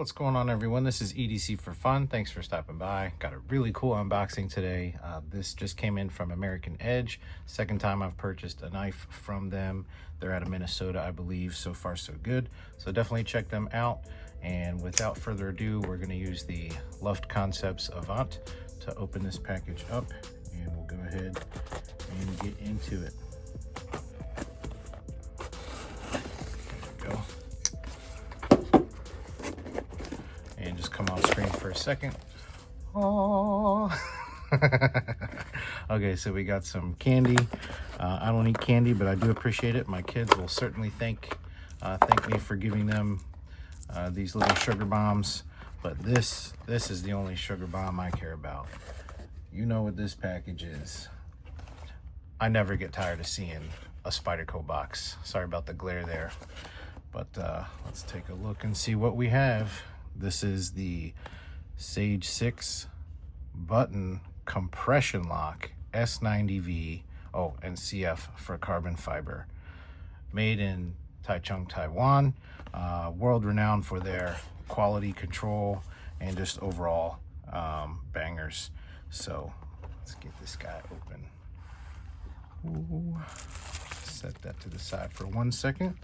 What's going on, everyone? This is EDC for Fun. Thanks for stopping by. Got a really cool unboxing today. This just came in from American Edge. Second time I've purchased a knife from them. They're out of Minnesota, I believe. So far, so good. So definitely check them out. And without further ado, we're going to use the Luft Concepts Avant to open this package up. And we'll go ahead and get into it. There we go. And just come off screen for a second. Oh. Okay, so we got some candy. I don't eat candy, but I do appreciate it. My kids will certainly thank me for giving them these little sugar bombs. But this is the only sugar bomb I care about. You know what this package is. I never get tired of seeing a Spyderco box. Sorry about the glare there. But let's take a look and see what we have. This is the Sage 6 button compression lock S90V, and CF for carbon fiber. Made in Taichung, Taiwan. World renowned for their quality control and just overall bangers. So let's get this guy open. Ooh. Set that to the side for 1 second.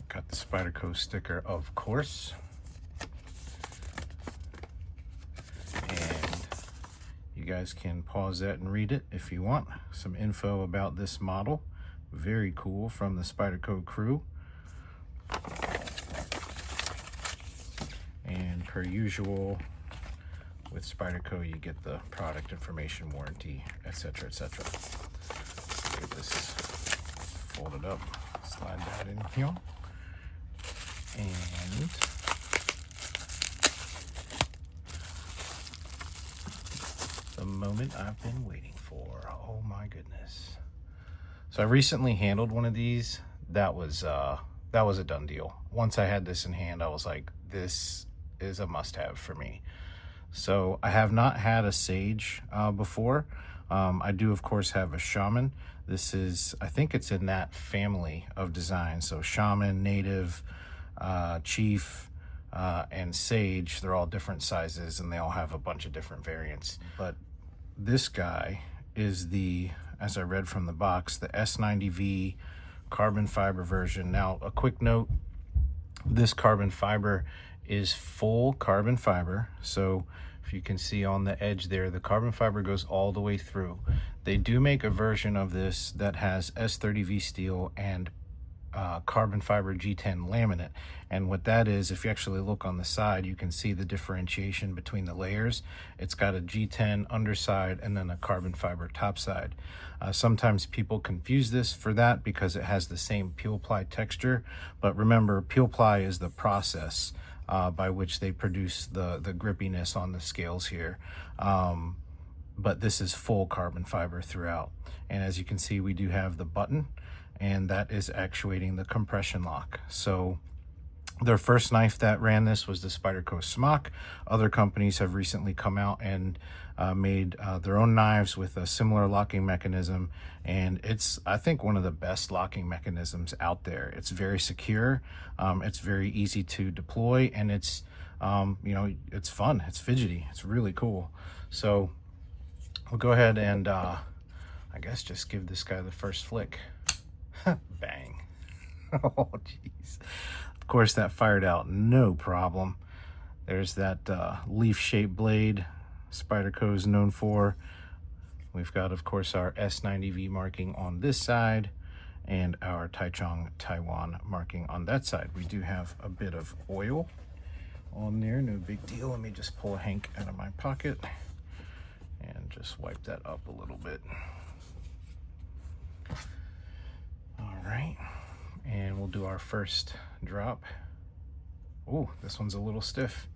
Got the Spyderco sticker, of course. And you guys can pause that and read it if you want. Some info about this model. Very cool, from the Spyderco crew. And per usual, with Spyderco, you get the product information, warranty, etc., etc. Get this folded up, slide that in here. And the moment I've been waiting for. Oh my goodness. So I recently handled one of these. That was a done deal. Once I had this in hand, I was like, this is a must-have for me. So I have not had a Sage before. I do, of course, have a Shaman. This is, I think it's in that family of designs. So Shaman, Native, Chief, and Sage. They're all different sizes and they all have a bunch of different variants. But this guy is the, as I read from the box, the S90V carbon fiber version. Now, a quick note, this carbon fiber is full carbon fiber. So if you can see on the edge there, the carbon fiber goes all the way through. They do make a version of this that has S30V steel and carbon fiber G10 laminate. And what that is, if you actually look on the side, you can see the differentiation between the layers. It's got a G10 underside and then a carbon fiber top side. Sometimes people confuse this for that because it has the same peel ply texture, but remember, peel ply is the process by which they produce the grippiness on the scales here. But this is full carbon fiber throughout. And as you can see, we do have the button, and that is actuating the compression lock. So their first knife that ran this was the Spyderco Smock. Other companies have recently come out and made their own knives with a similar locking mechanism, and it's, I think, one of the best locking mechanisms out there. It's very secure, it's very easy to deploy, and it's it's fun, it's fidgety, it's really cool. So we'll go ahead and I guess just give this guy the first flick. Bang. Oh jeez. Of course that fired out no problem. There's that leaf-shaped blade Spyderco is known for. We've got, of course, our S90V marking on this side and our Taichung, Taiwan marking on that side. We do have a bit of oil on there, no big deal. Let me just pull a hank out of my pocket and just wipe that up a little bit. All right, and we'll do our first drop. Oh, this one's a little stiff.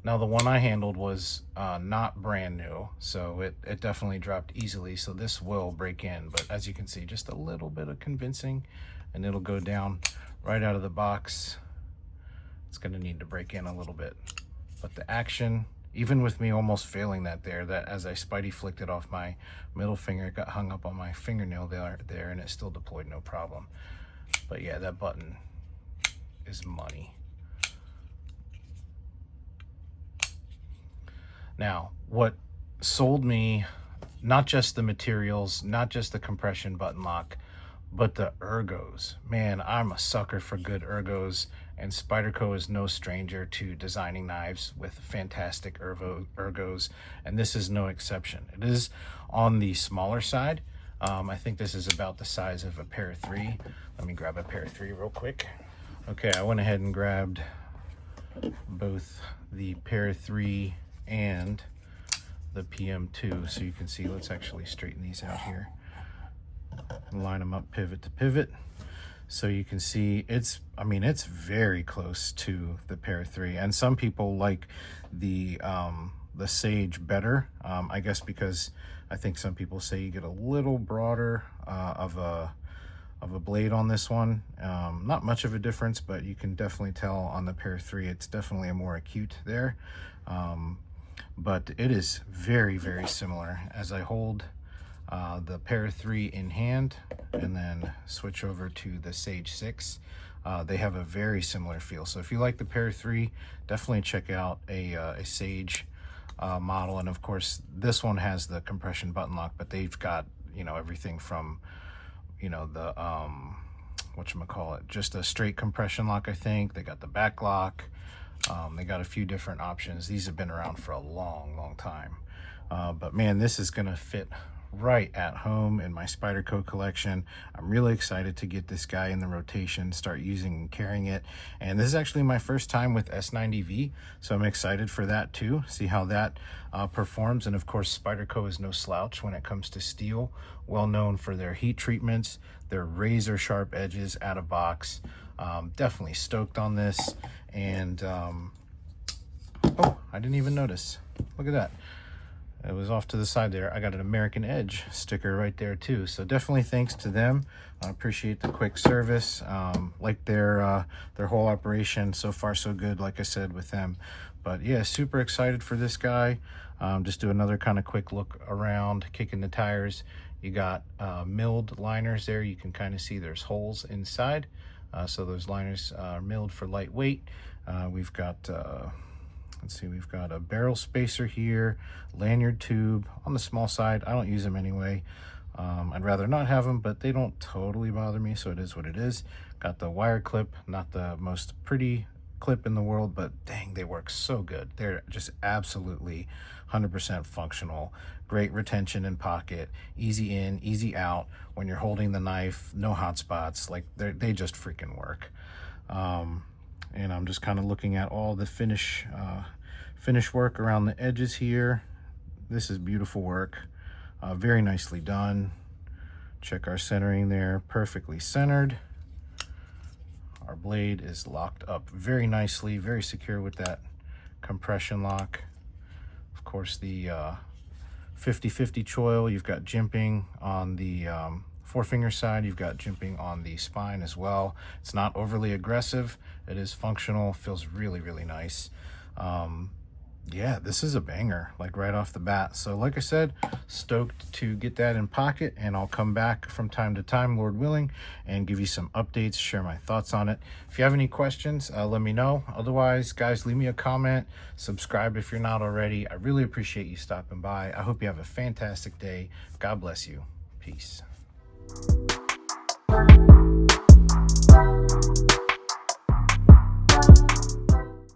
Now, the one I handled was not brand new, so it definitely dropped easily, so this will break in. But as you can see, just a little bit of convincing, and it'll go down right out of the box. It's going to need to break in a little bit. But the action, even with me almost failing that there, that as I Spidey flicked it off my middle finger, it got hung up on my fingernail there, and it still deployed no problem. But yeah, that button is money. Now, what sold me, not just the materials, not just the compression button lock, but the ergos. Man, I'm a sucker for good ergos, and Spyderco is no stranger to designing knives with fantastic ergos, and this is no exception. It is on the smaller side. I think this is about the size of a pair 3. Let me grab a pair 3 real quick. Okay, I went ahead and grabbed both the pair 3 and the PM2 so you can see. Let's actually straighten these out here and line them up pivot to pivot so you can see it's, I mean, it's very close to the pair 3, and some people like the Sage better, I guess because I think some people say you get a little broader of a blade on this one. Not much of a difference, but you can definitely tell on the pair 3 it's definitely a more acute there, but it is very, very similar. As I hold the pair 3 in hand and then switch over to the Sage 6, they have a very similar feel. So if you like the pair 3, definitely check out a Sage model. And of course this one has the compression button lock, but they've got, you know, everything from, you know, the whatchamacallit, just a straight compression lock. I think they got the back lock. They got a few different options. These have been around for a long time, but man, this is gonna fit right at home in my Spyderco collection. I'm really excited to get this guy in the rotation, start using and carrying it. And this is actually my first time with S90V, so I'm excited for that too, see how that performs. And of course, Spyderco is no slouch when it comes to steel, well known for their heat treatments, their razor sharp edges out of box. Definitely stoked on this. And oh, I didn't even notice, look at that. It was off to the side there. I got an American Edge sticker right there too. So definitely thanks to them. I appreciate the quick service. Like their whole operation. So far so good, like I said, with them. But yeah, super excited for this guy. Just do another kind of quick look around, kicking the tires. You got milled liners there. You can kind of see there's holes inside. So those liners are milled for lightweight. We've got let's see, we've got a barrel spacer here, lanyard tube on the small side. I don't use them anyway. I'd rather not have them, but they don't totally bother me, so it is what it is. Got the wire clip, not the most pretty clip in the world, but dang, they work so good. They're just absolutely 100% functional. Great retention in pocket, easy in, easy out when you're holding the knife, no hot spots. Like they just freaking work. And I'm just kind of looking at all the finish work around the edges here. This is beautiful work, very nicely done. Check our centering there, perfectly centered. Our blade is locked up very nicely, very secure with that compression lock. Of course, the 50/50 choil, you've got jimping on the forefinger side, you've got jimping on the spine as well. It's not overly aggressive, it is functional, feels really, really nice. Yeah, this is a banger, like right off the bat. So like I said, stoked to get that in pocket, and I'll come back from time to time, Lord willing, and give you some updates, share my thoughts on it. If you have any questions, let me know. Otherwise, guys, leave me a comment, subscribe if you're not already. I really appreciate you stopping by. I hope you have a fantastic day. God bless you. Peace.